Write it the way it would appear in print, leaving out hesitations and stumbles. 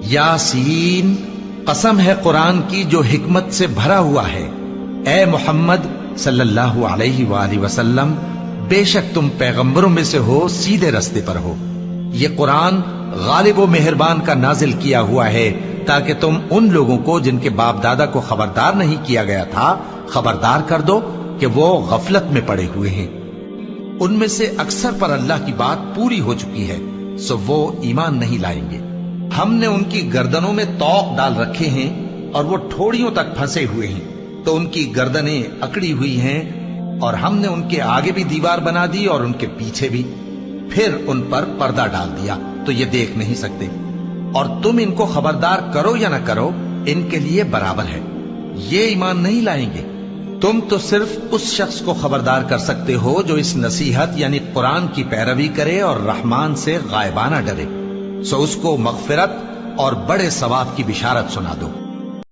यासीन, कसम है कुरान की जो हिकमत से भरा हुआ है। ए मोहम्मद सल्लल्लाहु अलैहि वसल्लम, बेशक तुम पैगंबरों में से हो, सीधे रास्ते पर हो। ये कुरान गालिब व मेहरबान का नाजिल किया हुआ है ताकि तुम उन लोगों को जिनके बाप दादा को खबरदार नहीं किया गया था खबरदार कर दो कि वो गफलत में पड़े हुए हैं। उनमें से अक्सर पर अल्लाह की बात पूरी हो चुकी है, सो वो ईमान नहीं लाएंगे। हमने उनकी गर्दनों में तौक डाल रखे हैं और वो ठोड़ियों तक फंसे हुए हैं, तो उनकी गर्दनें अकड़ी हुई हैं, और हमने उनके आगे भी दीवार बना दी और उनके पीछे भी, फिर उन पर पर्दा डाल दिया तो ये देख नहीं सकते। और तुम इनको खबरदार करो या न करो, इनके लिए बराबर है, ये ईमान नहीं लाएंगे। तुम तो सिर्फ उस शख्स को खबरदार कर सकते हो जो इस नसीहत यानी कुरान की पैरवी करे और रहमान से गायबाना डरे, सो उसको मगफिरत और बड़े सवाब की बिशारत सुना दो।